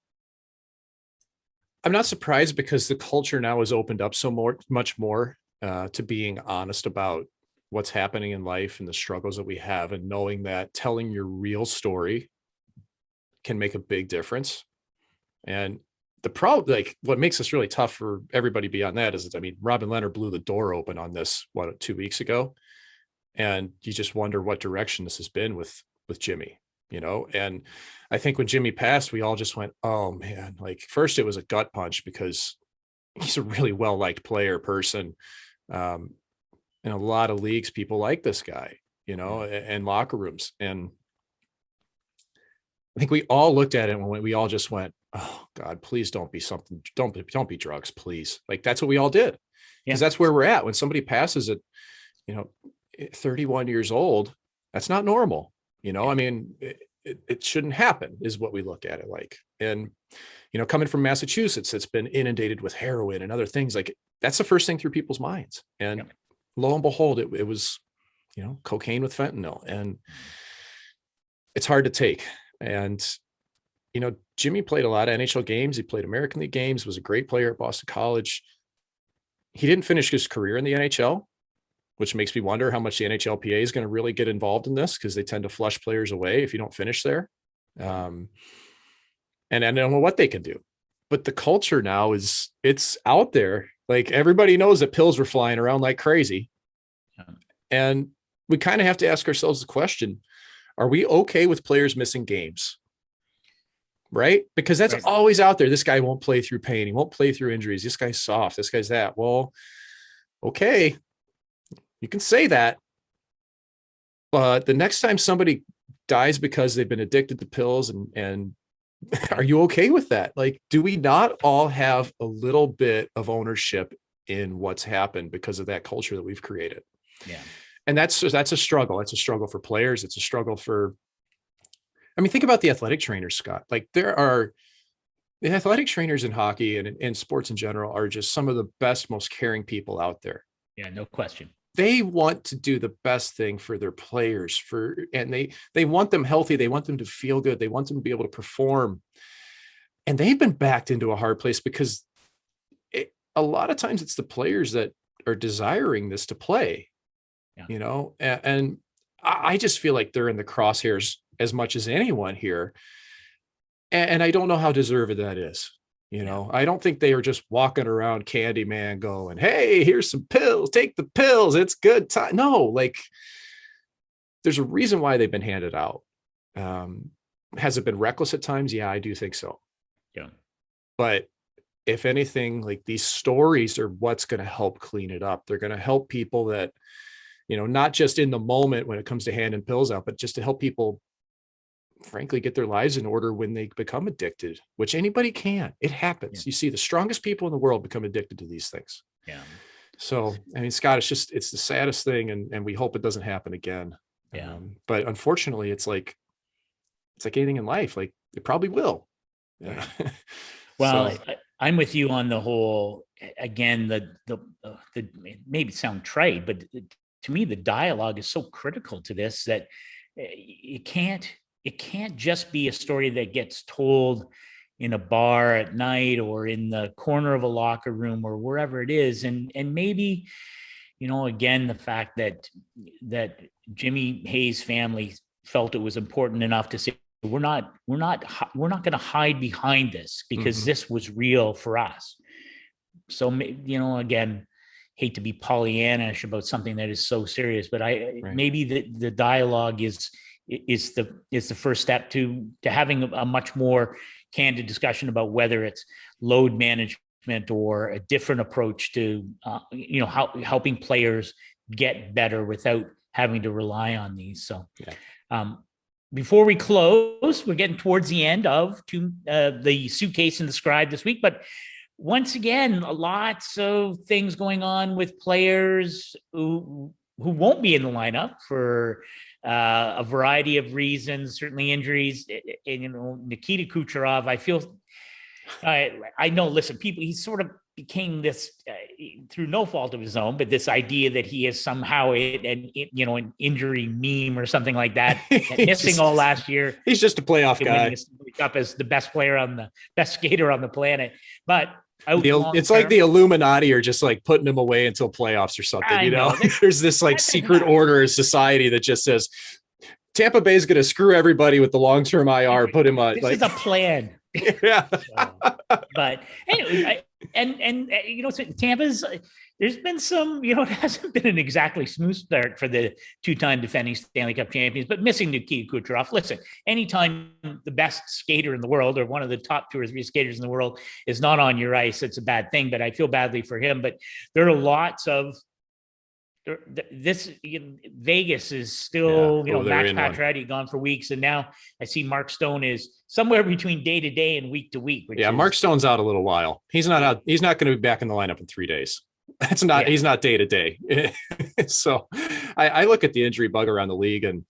I'm not surprised, because the culture now has opened up much more to being honest about what's happening in life and the struggles that we have, and knowing that telling your real story can make a big difference. And the problem, like what makes this really tough for everybody beyond that is, Robin Leonard blew the door open on this, 2 weeks ago. And you just wonder what direction this has been with Jimmy, and I think when Jimmy passed, we all just went, oh man, like first it was a gut punch, because he's a really well-liked person. In a lot of leagues, people like this guy, and locker rooms. And I think we all looked at it and we all just went, oh God, please don't be something. Don't be drugs, please. Like that's what we all did, because that's where we're at. When somebody passes at, 31 years old, that's not normal. It shouldn't happen, is what we look at it like. And, coming from Massachusetts, it's been inundated with heroin and other things, like that's the first thing through people's minds. And lo and behold, it was, cocaine with fentanyl, and it's hard to take. And, Jimmy played a lot of NHL games. He played American League games, was a great player at Boston College. He didn't finish his career in the NHL, which makes me wonder how much the NHLPA is going to really get involved in this, because they tend to flush players away if you don't finish there. And I don't know what they can do. But the culture now it's out there. Like everybody knows that pills were flying around like crazy. And we kind of have to ask ourselves the question, are we okay with players missing games? Right? Because that's always out there. This guy won't play through pain. He won't play through injuries. This guy's soft. This guy's that. Well, okay. You can say that, but the next time somebody dies because they've been addicted to pills, and are you okay with that? Like, do we not all have a little bit of ownership in what's happened because of that culture that we've created? Yeah. And that's a struggle. It's a struggle for players. It's a struggle for, I mean, think about the athletic trainers, Scott. Like the athletic trainers in hockey and in sports in general are just some of the best, most caring people out there. Yeah, no question. They want to do the best thing for their players and they want them healthy. They want them to feel good. They want them to be able to perform. And they've been backed into a hard place because a lot of times it's the players that are desiring this to play, and I just feel like they're in the crosshairs as much as anyone here. And I don't know how deserved that is. I don't think they are just walking around Candyman going, hey, here's some pills, take the pills. It's good time. No, like there's a reason why they've been handed out. Has it been reckless at times? Yeah, I do think so. Yeah. But if anything, like these stories are what's going to help clean it up. They're going to help people that, not just in the moment when it comes to handing pills out, but just to help people frankly get their lives in order when they become addicted, which anybody can. It happens. You see the strongest people in the world become addicted to these things. Yeah. So, I mean, Scott, it's the saddest thing. And we hope it doesn't happen again. Yeah. But unfortunately it's like anything in life, like it probably will. Yeah. Well, so, I'm with you on the whole, again, the maybe sound trite, but to me, the dialogue is so critical to this that it can't just be a story that gets told in a bar at night or in the corner of a locker room or wherever it is. And maybe, again, the fact that Jimmy Hayes' family felt it was important enough to say, we're not going to hide behind this because this was real for us. So, again, hate to be Pollyannish about something that is so serious, but maybe the dialogue is the first step to having a much more candid discussion about whether it's load management or a different approach to helping players get better without having to rely on these. So before we close, we're getting towards the end of the Suitcase and the Scribe this week, but once again, lots of things going on with players who won't be in the lineup for a variety of reasons, certainly injuries. And, Nikita Kucherov, I feel, I know, listen, he sort of became this through no fault of his own, but this idea that he is somehow an injury meme or something like that, missing all last year. He's just a playoff guy. Up as the best skater on the planet, but it's like the Illuminati are just like putting him away until playoffs or something. There's this like secret order of society that just says Tampa Bay is going to screw everybody with the long-term IR. Put him on. This is a plan. Yeah. But anyway, and Tampa's. There's been some, it hasn't been an exactly smooth start for the two-time defending Stanley Cup champions, but missing Nikita Kucherov. Listen, anytime the best skater in the world or one of the top 2 or 3 skaters in the world is not on your ice, it's a bad thing, but I feel badly for him. But there are lots of this. Vegas is still, Max Pacioretty gone for weeks. And now I see Mark Stone is somewhere between day to day and week to week. Mark Stone's out a little while. He's not out. He's not going to be back in the lineup in 3 days. He's not day to day. So I look at the injury bug around the league and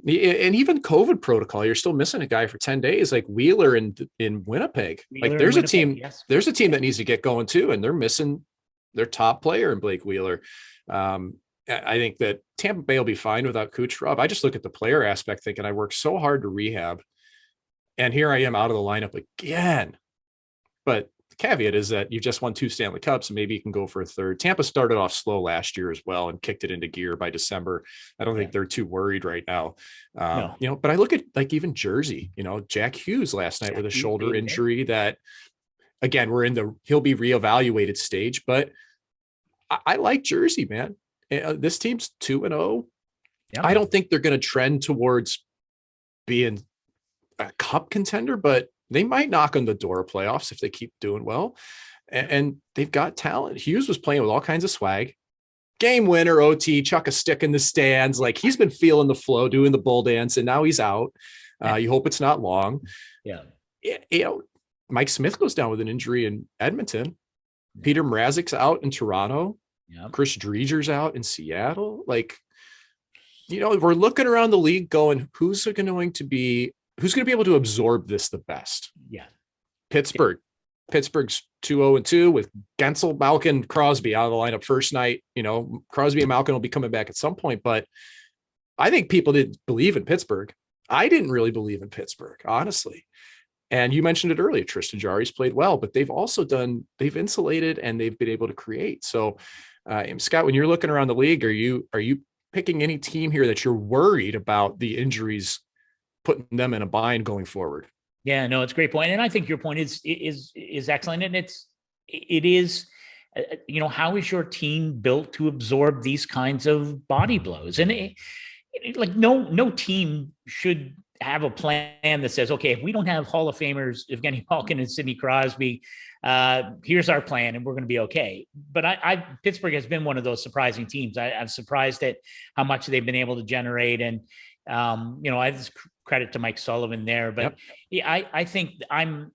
even COVID protocol, you're still missing a guy for 10 days, like Wheeler in Winnipeg. There's a team that needs to get going too. And they're missing their top player in Blake Wheeler. I think that Tampa Bay will be fine without Kucherov. I just look at the player aspect thinking I worked so hard to rehab and here I am out of the lineup again. But caveat is that you just won 2 Stanley Cups and maybe you can go for a third. Tampa started off slow last year as well and kicked it into gear by December. I don't think they're too worried right now. But I look at like even Jersey, Jack Hughes last night with a shoulder injury that again, he'll be reevaluated stage, but I like Jersey, man. This team's 2-0. I don't think they're going to trend towards being a cup contender, but they might knock on the door of playoffs if they keep doing well. And they've got talent. Hughes was playing with all kinds of swag. Game winner, OT, chuck a stick in the stands. Like he's been feeling the flow, doing the bull dance, and now he's out. You hope it's not long. Yeah. Mike Smith goes down with an injury in Edmonton. Peter Mrazek's out in Toronto. Yep. Chris Driedger's out in Seattle. Like, we're looking around the league going, who's going to be able to absorb this the best? Yeah. Pittsburgh. Pittsburgh's 2-0-2 with Gensel, Malkin, Crosby out of the lineup first night. Crosby and Malkin will be coming back at some point, but I think people didn't believe in Pittsburgh. I didn't really believe in Pittsburgh, honestly. And you mentioned it earlier, Tristan Jarry's played well, but they've insulated and they've been able to create. So, Scott, when you're looking around the league, are you picking any team here that you're worried about the injuries putting them in a bind going forward? Yeah, no, it's a great point. And I think your point is excellent. And it is, how is your team built to absorb these kinds of body blows? And no team should have a plan that says, okay, if we don't have Hall of Famers, Evgeny Malkin and Sidney Crosby, here's our plan and we're going to be okay. But Pittsburgh has been one of those surprising teams. I'm surprised at how much they've been able to generate. And, I just credit to Mike Sullivan there, but I think I'm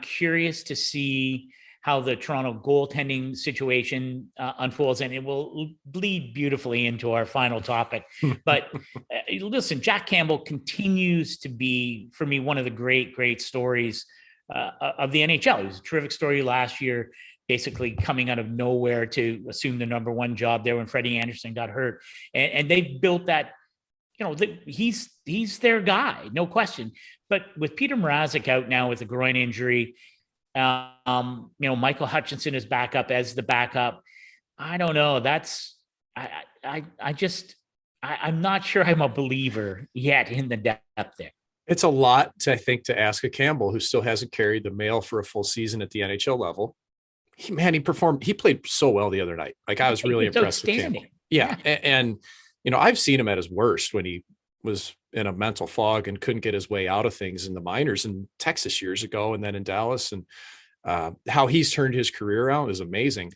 curious to see how the Toronto goaltending situation unfolds, and it will bleed beautifully into our final topic. But listen, Jack Campbell continues to be, for me, one of the great stories of the NHL. It was a terrific story last year, basically coming out of nowhere to assume the number one job there when Freddie Anderson got hurt. And they've built that, he's their guy, no question. But with Peter Mrazek out now with a groin injury, Michael Hutchinson is back up as the backup. I don't know. I'm not sure I'm a believer yet in the depth there. It's a lot to ask a Campbell who still hasn't carried the mail for a full season at the NHL level. He played so well the other night. Like, I was really impressed with Campbell. Yeah. And I've seen him at his worst when he was in a mental fog and couldn't get his way out of things in the minors in Texas years ago, and then in Dallas, and how he's turned his career around is amazing.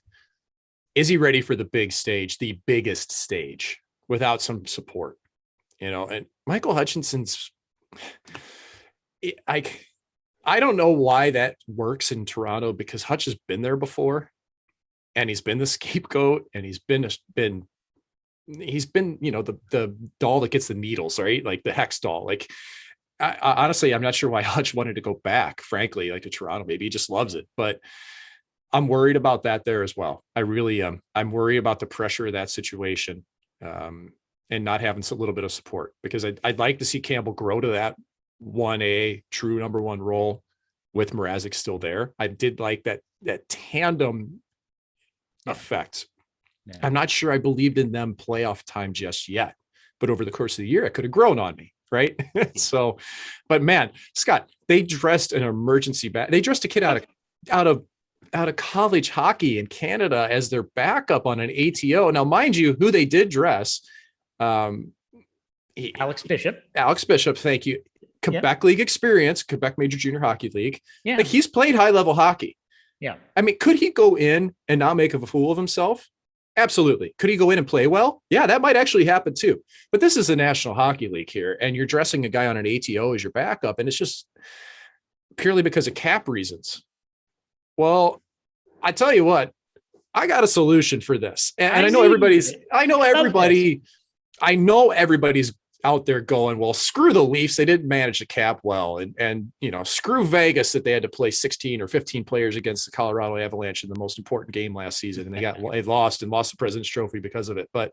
Is he ready for the big stage, the biggest stage, without some support? And Michael Hutchinson's, I don't know why that works in Toronto, because Hutch has been there before, and he's been the scapegoat, and he's been the doll that gets the needles, right? Like the hex doll. Like, I honestly, I'm not sure why Hutch wanted to go back, frankly, like to Toronto. Maybe he just loves it, but I'm worried about that there as well. I really am. I'm worried about the pressure of that situation, and not having a little bit of support, because I'd like to see Campbell grow to that 1A true number one role with Mrazek still there. I did like that tandem effect. Yeah. I'm not sure I believed in them playoff time just yet, but over the course of the year, it could have grown on me. Right. So, but man, Scott, they dressed an emergency they dressed a kid out of college hockey in Canada as their backup on an ATO. Now, mind you, who they did dress, Alex Bishop. Thank you. Quebec League experience, Quebec Major Junior Hockey League. Yeah. Like, he's played high level hockey. Yeah. I mean, could he go in and not make a fool of himself? Absolutely. Could he go in and play well? Yeah, that might actually happen too. But this is a National Hockey League here, and you're dressing a guy on an ATO as your backup, and it's just purely because of cap reasons. Well, I tell you what, I got a solution for this. And I know everybody's out there going, well, screw the Leafs. They didn't manage the cap well. And screw Vegas that they had to play 16 or 15 players against the Colorado Avalanche in the most important game last season. And they lost the President's Trophy because of it. But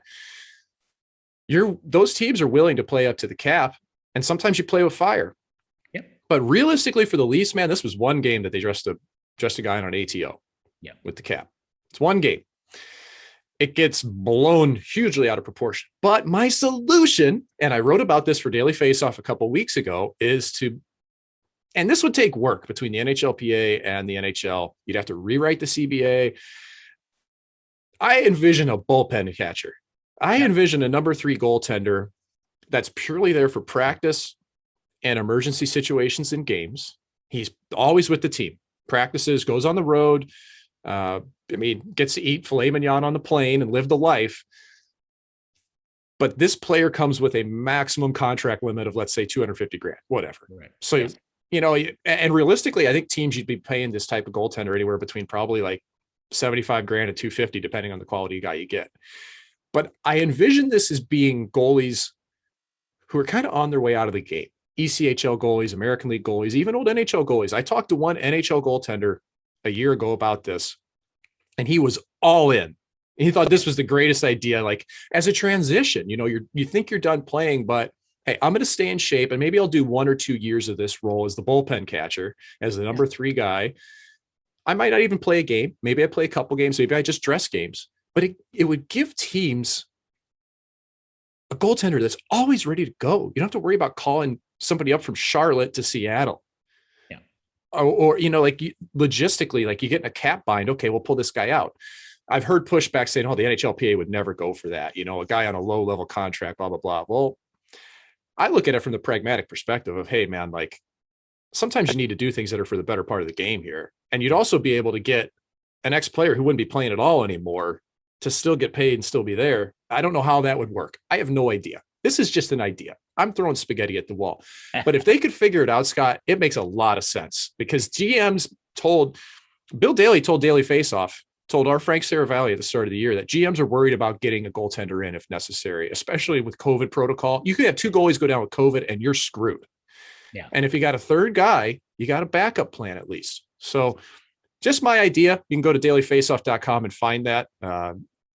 those teams are willing to play up to the cap. And sometimes you play with fire. Yep. But realistically for the Leafs, man, this was one game that they dressed a guy on an ATO with the cap. It's one game. It gets blown hugely out of proportion. But my solution, and I wrote about this for Daily Faceoff a couple of weeks ago, is and this would take work between the NHLPA and the NHL. You'd have to rewrite the CBA. I envision a bullpen catcher. I envision a number 3 goaltender that's purely there for practice and emergency situations in games. He's always with the team, practices, goes on the road, gets to eat filet mignon on the plane and live the life. But this player comes with a maximum contract limit of, let's say, $250,000, whatever. Right. So, and realistically, I think teams you'd be paying this type of goaltender anywhere between probably like $75,000 to $250,000, depending on the quality guy you get. But I envision this as being goalies who are kind of on their way out of the game. ECHL goalies, American League goalies, even old NHL goalies. I talked to one NHL goaltender a year ago about this, and he was all in. He thought this was the greatest idea. Like, as a transition, you think you're done playing, but hey, I'm going to stay in shape, and maybe I'll do 1 or 2 years of this role as the bullpen catcher, as the number 3 guy. I might not even play a game. Maybe I play a couple games. Maybe I just dress games. But it would give teams a goaltender that's always ready to go. You don't have to worry about calling somebody up from Charlotte to Seattle. Yeah. Or logistically, like you get in a cap bind. Okay, we'll pull this guy out. I've heard pushback saying, oh, the NHLPA would never go for that. A guy on a low level contract, blah, blah, blah. Well, I look at it from the pragmatic perspective of, hey, man, like sometimes you need to do things that are for the better part of the game here. And you'd also be able to get an ex-player who wouldn't be playing at all anymore to still get paid and still be there. I don't know how that would work. I have no idea. This is just an idea. I'm throwing spaghetti at the wall. But if they could figure it out, Scott, it makes a lot of sense, because GMs Bill Daly told Daily Faceoff, told our Frank Saravalli at the start of the year that GMs are worried about getting a goaltender in if necessary, especially with COVID protocol. You could have 2 goalies go down with COVID and you're screwed. Yeah. And if you got a 3rd guy, you got a backup plan at least. So just my idea. You can go to dailyfaceoff.com and find that,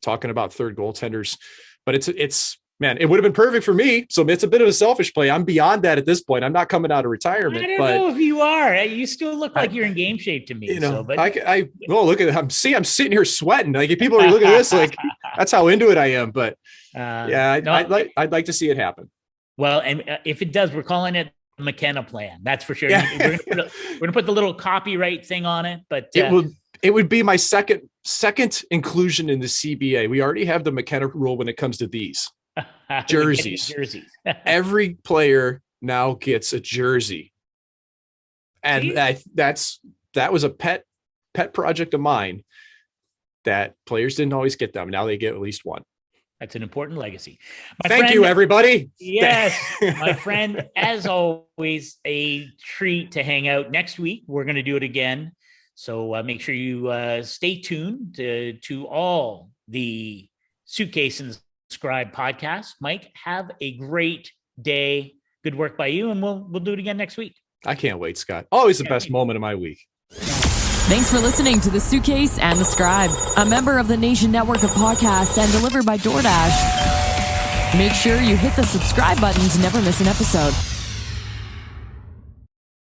talking about 3rd goaltenders. But it's man, it would have been perfect for me. So it's a bit of a selfish play. I'm beyond that at this point. I'm not coming out of retirement. I don't know if you are. You still look like you're in game shape to me. Look at I'm sitting here sweating. Like, if people are looking at this, like, that's how into it I am. But I'd like to see it happen. Well, and if it does, we're calling it the McKenna plan. That's for sure. Yeah. We're gonna put the little copyright thing on it. But it would be my second inclusion in the CBA. We already have the McKenna rule when it comes to these jerseys. Every player now gets a jersey, and that was a pet project of mine, that players didn't always get them. Now they get at least one. That's an important legacy. Thank you, everybody. Yes, my friend, as always, a treat to hang out. Next week, we're going to do it again. So make sure you stay tuned to all the Suitcase and Scribe podcast. Mike, have a great day. Good work by you, and we'll do it again next week. I can't wait, Scott. Always the best moment of my week. Thanks for listening to The Suitcase and the Scribe, a member of the Nation Network of Podcasts and delivered by DoorDash. Make sure you hit the subscribe button to never miss an episode.